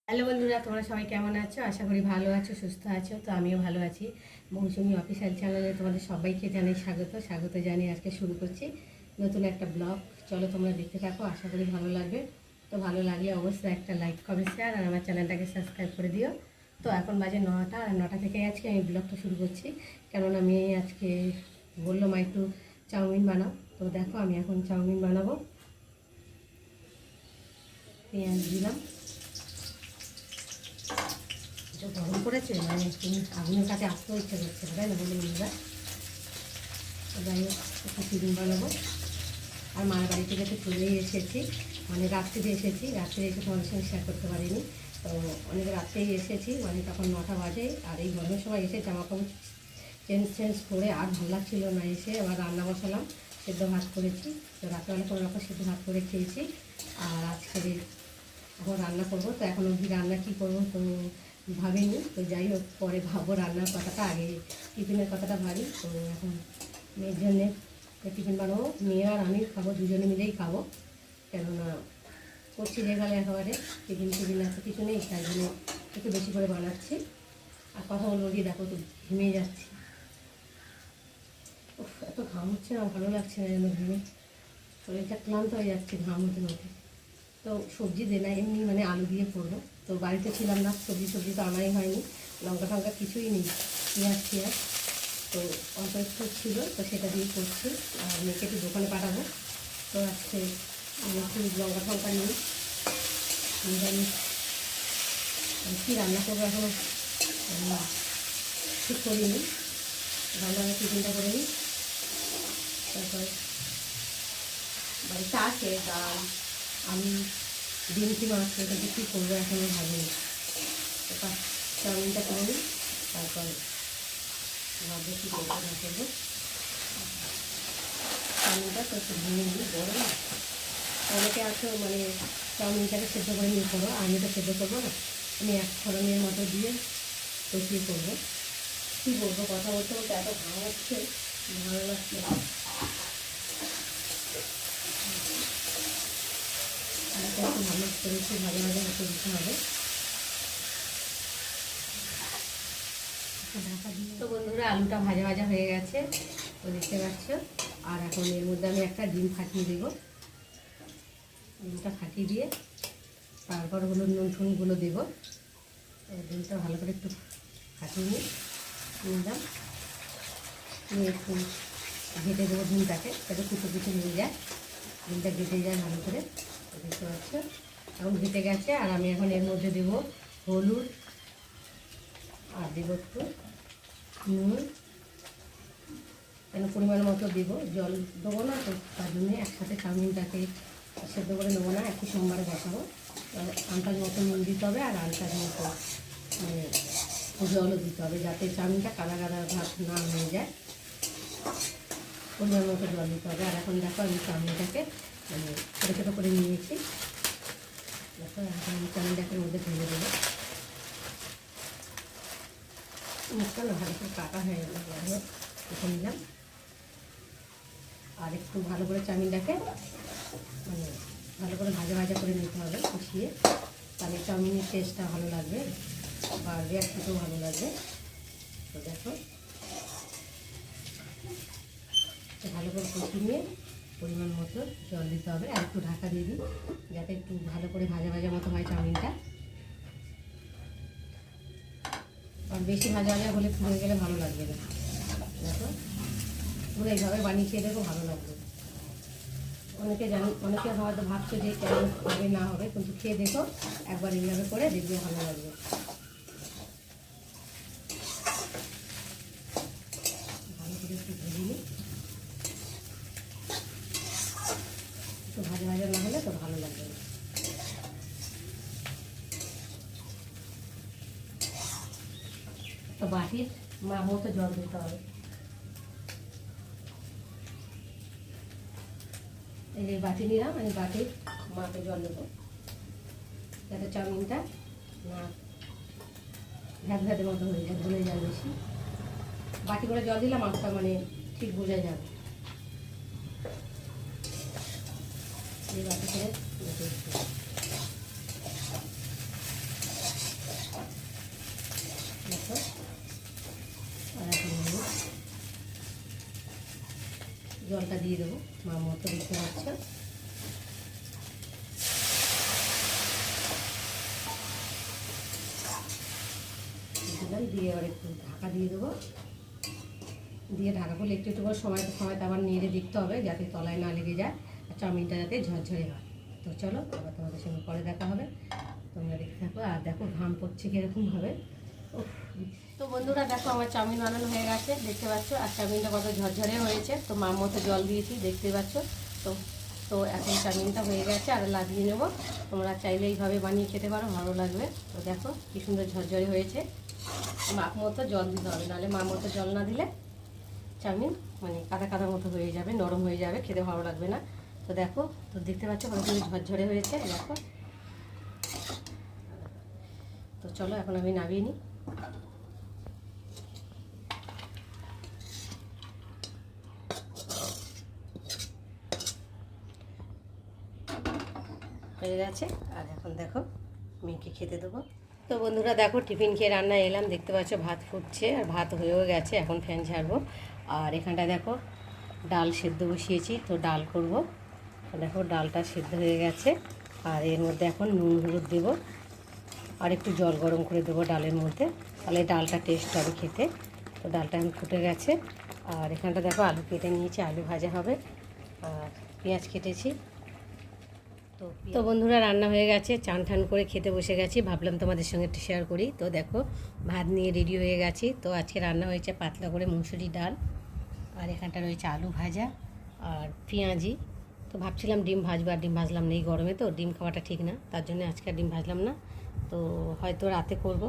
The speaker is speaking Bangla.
হ্যালো বন্ধুরা, তোমরা সবাই কেমন আছো? আশা করি ভালো আছো, সুস্থ আছো। তো আমিও ভালো আছি। মৌসুমি অফিসিয়াল চ্যানেলে তোমাদের সবাইকে জানাই স্বাগত জানিয়ে আজকে শুরু করছি নতুন একটা ব্লগ। চলো তোমরা দেখতে থাকো, আশা করি ভালো লাগবে। তো ভালো লাগলে অবশ্যই একটা লাইক, কমেন্ট, শেয়ার আর আমার চ্যানেলটাকে সাবস্ক্রাইব করে দিও। তো এখন বাজে 9টা, আর 9টা থেকে আজকে আমি ব্লগটা শুরু করছি, কেননা আমি আজকে বললো মা একটু চাউমিন বানাও। তো দেখো আমি এখন চাউমিন বানাবো। পেঁয়াজ দিলাম, যা গরম করেছে মানে তুমি আগুনের কাছে আসতেও ইচ্ছে করছে না, তাই না বলে বন্ধুরা? যাই হোক, একটু টিফিন বানাবো। আর মায়ের বাড়ি থেকে তো চলেই এসেছি, মানে রাত্রিতে এসেছি। রাত্রে এসে তোমাদের সঙ্গে শেয়ার করতে পারিনি। তো অনেক রাত্রেই এসেছি, মানে তখন 9টা বাজে। আর এই গরমের সময় এসে জামাকাপড় চেঞ্জ করে আর ভালো লাগছিল না। এসে আবার রান্না বসালাম, সেদ্ধ ভাত করেছি। তো রাত্রেবেলা কোনো রকম সেদ্ধ ভাত করে খেয়েছি। আর আজকে এখন রান্না করবো। তো এখন অবধি রান্না কী করবো তো ভাবিনি। তো যাই হোক, পরে ভাববো রান্নার কথাটা, আগে টিফিনের কথাটা ভাবি। তো এখন মেয়ের জন্যে টিফিন বানাবো, মেয়ে আর আমি খাবো, দুজনে মিলেই খাবো। কেননা করছি রেগালে একেবারে টিফিন এত কিছু নেই, তাই জন্য একটু বেশি করে বানাচ্ছি। আর কথা বলবো কি, দেখো তো ঘেমে যাচ্ছি। এত ঘাম হচ্ছে না, ভালো লাগছে না যেন, ঘেমে শরীরটা ক্লান্ত হয়ে যাচ্ছে ঘাম হতে হতে। তো সবজি দে না, এমনি মানে আলু দিয়ে করবো। তো বাড়িতে ছিলাম না, সবজি তো আনাই হয়নি, লঙ্কা টঙ্কা কিছুই নেই, পেঁয়াজ। তো অল্প একটু ছিল, তো সেটা দিয়ে করছি। আর মেয়েকে একটু দোকানে পাঠাবো। তো আজকে আমি একটু লঙ্কা টঙ্কা নিই, নিরামিষ কী রান্না করবো এখনও ঠিক করিনি। রান্না টিফিনটা করে নিই, তারপর বাড়িতে আছে ডাল, আমি ডিম কি মাছ, এটা দিয়ে কী করবো এখনও ভাবিনি। তো চাউমিনটা করে নিই, তারপর ভাববো কী করবো না করবো। চাউমিনটা তো একটু ভেঙে নিই, বড় না। অনেকে আছো মানে চাউমিনটাকে সেদ্ধ করে নিয়ে করো, আমি তো সেদ্ধ করবো না, আমি এক ফোড়নের মতো দিয়ে কষিয়ে করবো। কী বলবো, কথা বলতে বলতে এত ঘাম হচ্ছে, ভালো লাগছে। একটু ভালো করে একটু ভালো মতো দিতে হবে। তো বন্ধুরা, আলুটা ভাজা ভাজা হয়ে গেছে, তো দেখতে পাচ্ছ। আর এখন এর মধ্যে আমি একটা ডিম ফাটিয়ে দেবো। ডিমটা ফাটিয়ে দিয়ে তারপর হলুদ নুন ঠুনগুলো দেবো। ডিমটা ভালো করে একটু ফাটিয়ে নিলাম, নিয়ে একটু ঘেটে দেবো ডিমটাকে, যাতে কুচো নিয়ে যায়, ডিমটা ঘেটে যায় ভালো করে। দেখতে পাচ্ছ এখন ঘেটে গেছে। আর আমি এখন এর মধ্যে দেবো হলুদ, আর দেবো একটু নুন, কেন পরিমাণ মতো দেবো, জল দেবো না তো, তার জন্যে একসাথে চাউমিনটাকে সেদ্ধ করে নেবো না, একটু সোমবারে বসাবো। আন্দাজ মতো নুন দিতে হবে, আর আন্দাজ মতো মানে জলও দিতে হবে, যাতে চাউমিনটা কাদা ভাত না হয়ে যায়। পরিমাণ মতো জল দিতে হবে। আর এখন দেখো আমি চাউমিনটাকে মানে ছোটো ছোটো করে নিয়েছি। দেখো এখন আমি চাউমিনটাকে মধ্যে ঢেলে দেবো। মুখটা না ভালো করে কাটা হয়ে গেল, দেখে নিলাম। আর একটু ভালো করে চাউমিনটাকে মানে ভালো করে ভাজা করে নিতে হবে, কষিয়ে, তাহলে চাউমিনের টেস্টটা ভালো লাগবে, বাড়বে আর খেতেও ভালো লাগবে। তো দেখো ভালো করে কষিয়ে নিয়ে পরিমাণ মতো জল দিতে হবে, আর একটু ঢাকা দিয়ে দিই, যাতে একটু ভালো করে ভাজা মতো হয় চাউমিনটা। আর বেশি ভাজা হলে পুড়ে গেলে ভালো লাগবে না। দেখো পুরো এইভাবে বানিয়ে খেয়ে দেখো, ভালো লাগবে। অনেকে হয়তো ভাবছো যে কেমন হবে না হবে, কিন্তু খেয়ে দেখো একবার এইভাবে করে, দেখবে ভালো লাগবে। ভালো করে একটু ভেজে নিই, একটু ভাজা না হলে তো ভালো লাগবে না। তো বাটির মতো জল দিতে হবে। এই যে বাটি নিলাম, আমি বাটির মাপে জল দেবো, যাতে চাউমিনটা না ভ্যাদের মতো হয়ে যায়, ভুলে যায় বেশি। বাটি করে জল দিলাম, মাছটা মানে ঠিক বোঝা যাবে। এই বাটি করে জলটা দিয়ে দেবো মার মতো, দেখতে পাচ্ছ। দিলাম, দিয়ে আবার একটু ঢাকা দিয়ে দেবো। দিয়ে ঢাকা করলে একটু একটু করে সময় আবার নেড়ে দেখতে হবে যাতে তলায় না লেগে যায়, আর চাউমিনটা যাতে ঝরঝরে হয়। তো চলো আবার তোমাদের সঙ্গে পরে দেখা হবে, তোমরা দেখতে থাকো। আর দেখো ঘাম পড়ছে কীরকমভাবে। তো বন্ধুরা দেখো আমার চাউমিন বানানো হয়ে গেছে, দেখতে পাচ্ছ। আর চাউমিনটা কত ঝরঝরে হয়েছে, তো মার মতো জল দিয়েছি, দেখতে পাচ্ছ। তো তো এখন চাউমিনটা হয়ে গেছে, আর লাগিয়ে নেবো। তোমরা চাইলে এইভাবে বানিয়ে খেতে পারো, ভালো লাগবে। তো দেখো কী সুন্দর ঝরঝরে হয়েছে। মাপ মতো জল দিতে হবে, নাহলে মার মতো জল না দিলে চাউমিন মানে কাদা কাদা মতো হয়ে যাবে, নরম হয়ে যাবে, খেতে ভালো লাগবে না। তো দেখো, তো দেখতে পাচ্ছ কতগুলো ঝরঝরে হয়েছে, দেখো। তো চলো এখন আমি নামিয়ে নিই। হয়ে গেছে, আর এখন দেখো মেয়েকে খেতে দেবো। তো বন্ধুরা দেখো টিফিন খেয়ে রান্না এলাম, দেখতে পাচ্ছ ভাত ফুটছে, আর ভাত হয়েও গেছে, এখন ফ্যান ছাড়বো। আর এখানটায় দেখো ডাল সেদ্ধ বসিয়েছি, তো ডাল করব। দেখো ডালটা সেদ্ধ হয়ে গেছে, আর এর মধ্যে এখন নুন হলুদ দেবো, আর একটু জল গরম করে দেবো ডালের মধ্যে, তাহলে ডালটা টেস্ট হবে খেতে। তো ডালটা এখন ফুটে গেছে। আর এখানটা দেখো আলু কেটে নিয়েছি, আলু ভাজা হবে, আর পেঁয়াজ কেটেছি। তো বন্ধুরা রান্না হয়ে গেছে, চান ঠান করে খেতে বসে গেছি, ভাবলাম তোমাদের সঙ্গে একটু শেয়ার করি। তো দেখো ভাত নিয়ে রেডি হয়ে গেছি। তো আজকে রান্না হয়েছে পাতলা করে মুসুরি ডাল, আর এখানটা রয়েছে আলু ভাজা আর পেঁয়াজি। তো ভাবছিলাম ডিম ভাজবো, আর ডিম ভাজলাম না, এই গরমে তো ডিম খাওয়াটা ঠিক না, তার জন্য আজকে আর ডিম ভাজলাম না। তো হয়তো রাতে করব।